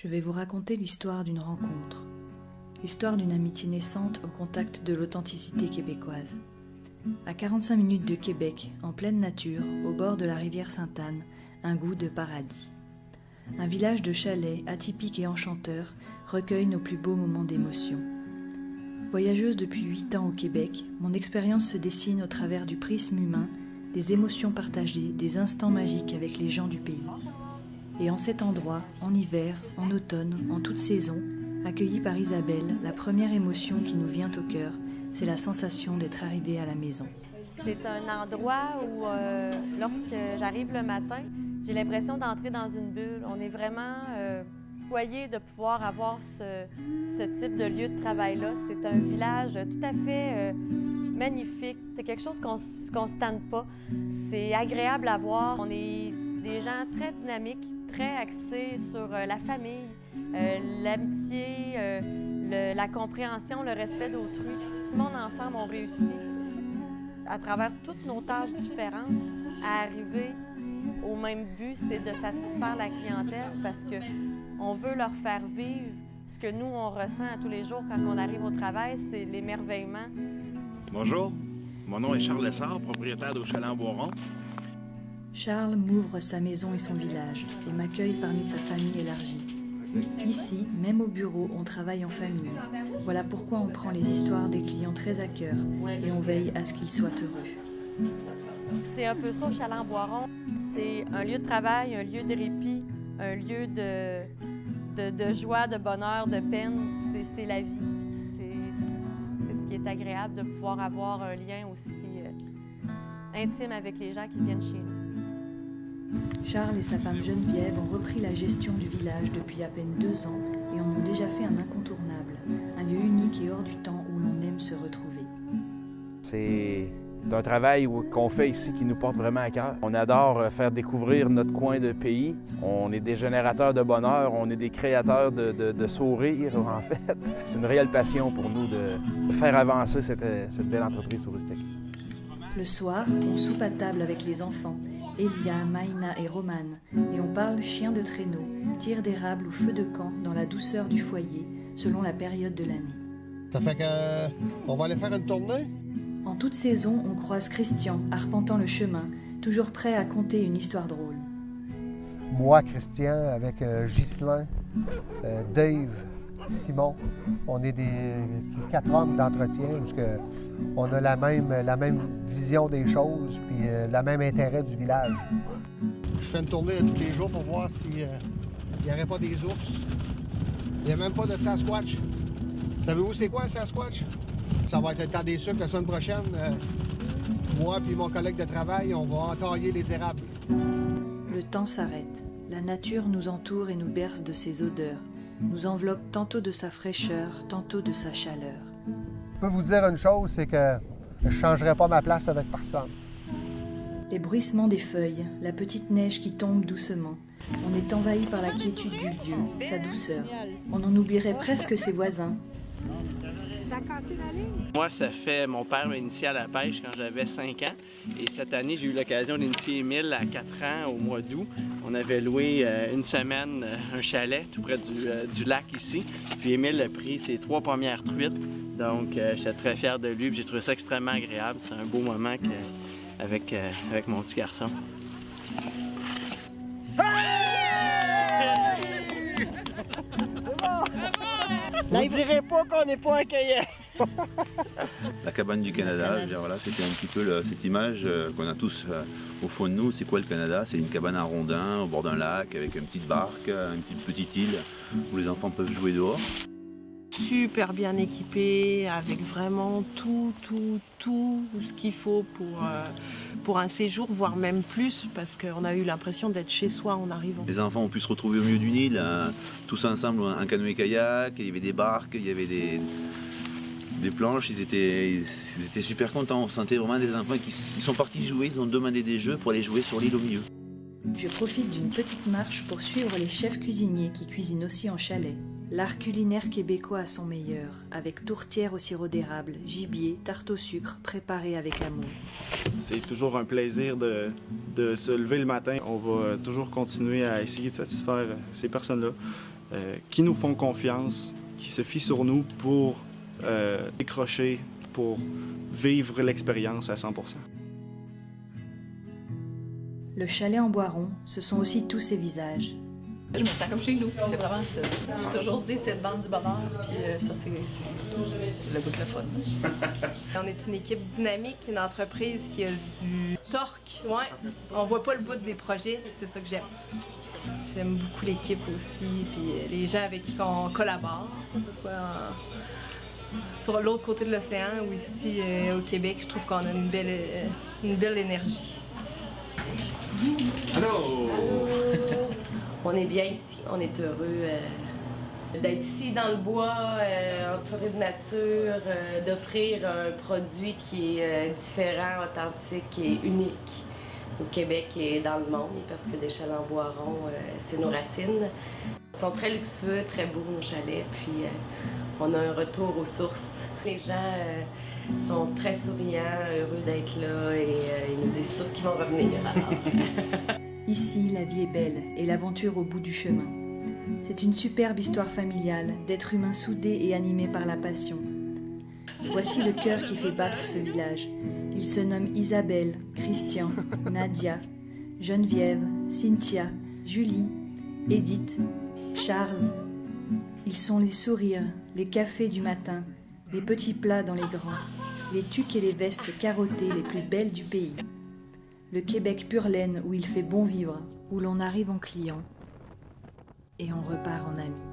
Je vais vous raconter l'histoire d'une rencontre, l'histoire d'une amitié naissante au contact de l'authenticité québécoise. À 45 minutes de Québec, en pleine nature, au bord de la rivière Sainte-Anne, un goût de paradis. Un village de chalets atypique et enchanteur recueille nos plus beaux moments d'émotion. Voyageuse depuis 8 ans au Québec, mon expérience se dessine au travers du prisme humain, des émotions partagées, des instants magiques avec les gens du pays. Et en cet endroit, en hiver, en automne, en toute saison, accueillie par Isabelle, la première émotion qui nous vient au cœur, c'est la sensation d'être arrivée à la maison. C'est un endroit où, lorsque j'arrive le matin, j'ai l'impression d'entrer dans une bulle. On est vraiment choyés de pouvoir avoir ce type de lieu de travail-là. C'est un village tout à fait magnifique. C'est quelque chose qu'on ne se tanne pas. C'est agréable à voir. On est des gens très dynamiques, très axés sur la famille, l'amitié, la compréhension, le respect d'autrui. Tout le monde ensemble, on réussit, à travers toutes nos tâches différentes, à arriver au même but, c'est de satisfaire la clientèle parce qu'on veut leur faire vivre ce que nous, on ressent à tous les jours quand on arrive au travail, c'est l'émerveillement. Bonjour, mon nom est Charles Lessard, propriétaire d'Au Chalet en Boiron. Charles m'ouvre sa maison et son village et m'accueille parmi sa famille élargie. Ici, même au bureau, on travaille en famille. Voilà pourquoi on prend les histoires des clients très à cœur et on veille à ce qu'ils soient heureux. C'est un peu ça, Au Chalet en Boiron. C'est un lieu de travail, un lieu de répit, un lieu de joie, de bonheur, de peine. C'est la vie. C'est ce qui est agréable de pouvoir avoir un lien aussi intime avec les gens qui viennent chez nous. Charles et sa femme Geneviève ont repris la gestion du village depuis à peine 2 ans et en ont déjà fait un incontournable, un lieu unique et hors du temps où l'on aime se retrouver. C'est un travail qu'on fait ici qui nous porte vraiment à cœur. On adore faire découvrir notre coin de pays. On est des générateurs de bonheur, on est des créateurs de sourires, en fait. C'est une réelle passion pour nous de faire avancer cette belle entreprise touristique. Le soir, on soupe à table avec les enfants, Elia, Maïna et Romane, et on parle chien de traîneau, tir d'érable ou feu de camp dans la douceur du foyer, selon la période de l'année. Ça fait qu'on va aller faire une tournée? En toute saison, on croise Christian, arpentant le chemin, toujours prêt à conter une histoire drôle. Moi, Christian, avec Ghislain, Dave, Simon, on est des 4 hommes d'entretien où on a la même vision des choses puis le même intérêt du village. Je fais une tournée tous les jours pour voir s'il n'y aurait pas des ours. Il n'y a même pas de Sasquatch. Savez-vous c'est quoi un Sasquatch? Ça va être le temps des sucres la semaine prochaine. Moi puis mon collègue de travail, on va entailler les érables. Le temps s'arrête. La nature nous entoure et nous berce de ses odeurs, nous enveloppe tantôt de sa fraîcheur, tantôt de sa chaleur. Je peux vous dire une chose, c'est que je ne changerai pas ma place avec personne. Les bruissements des feuilles, la petite neige qui tombe doucement. On est envahi par la quiétude du lieu, sa douceur. On en oublierait presque ses voisins. Moi, ça fait mon père m'a initié à la pêche quand j'avais 5 ans. Et cette année, j'ai eu l'occasion d'initier Émile à 4 ans au mois d'août. On avait loué une semaine un chalet tout près du lac ici. Puis Émile a pris ses 3 premières truites. Donc, j'étais très fier de lui. J'ai trouvé ça extrêmement agréable. C'est un beau moment avec mon petit garçon. Vous ne direz pas qu'on n'est pas accueillant. La cabane du Canada, je veux dire, voilà, c'était un petit peu cette image qu'on a tous au fond de nous. C'est quoi le Canada? C'est une cabane à rondins au bord d'un lac avec une petite barque, une petite île où les enfants peuvent jouer dehors. Super bien équipé, avec vraiment tout ce qu'il faut pour un séjour, voire même plus, parce qu'on a eu l'impression d'être chez soi en arrivant. Les enfants ont pu se retrouver au milieu d'une île, tous ensemble, un canoë-kayak, il y avait des barques, il y avait des planches, ils étaient super contents. On sentait vraiment des enfants qui sont partis jouer, ils ont demandé des jeux pour aller jouer sur l'île au milieu. Je profite d'une petite marche pour suivre les chefs cuisiniers qui cuisinent aussi en chalet. L'art culinaire québécois à son meilleur, avec tourtière au sirop d'érable, gibier, tarte au sucre, préparée avec amour. C'est toujours un plaisir de se lever le matin. On va toujours continuer à essayer de satisfaire ces personnes-là. qui nous font confiance, qui se fient sur nous pour décrocher, pour vivre l'expérience à 100%. Le chalet en Boiron, ce sont aussi tous ces visages. Je me sens comme chez nous, c'est vraiment ça. J'ai toujours dit cette bande du bonheur, puis ça c'est le bout de la fun. On est une équipe dynamique, une entreprise qui a du torque, ouais. On voit pas le bout des projets, puis c'est ça que j'aime. J'aime beaucoup l'équipe aussi, puis les gens avec qui on collabore, que ce soit sur l'autre côté de l'océan ou ici au Québec. Je trouve qu'on a une belle énergie. Allô! On est bien ici, on est heureux d'être ici dans le bois, en tourisme nature, d'offrir un produit qui est différent, authentique et unique au Québec et dans le monde, parce que des chalets en Boiron, c'est nos racines. Ils sont très luxueux, très beaux nos chalets, puis on a un retour aux sources. Les gens sont très souriants, heureux d'être là et ils nous disent tous qu'ils vont revenir. Ici, la vie est belle et l'aventure au bout du chemin. C'est une superbe histoire familiale d'êtres humains soudés et animés par la passion. Voici le cœur qui fait battre ce village. Ils se nomment Isabelle, Christian, Nadia, Geneviève, Cynthia, Julie, Edith, Charles. Ils sont les sourires, les cafés du matin, les petits plats dans les grands, les tuques et les vestes carottées les plus belles du pays. Le Québec pure laine où il fait bon vivre, où l'on arrive en client et on repart en amis.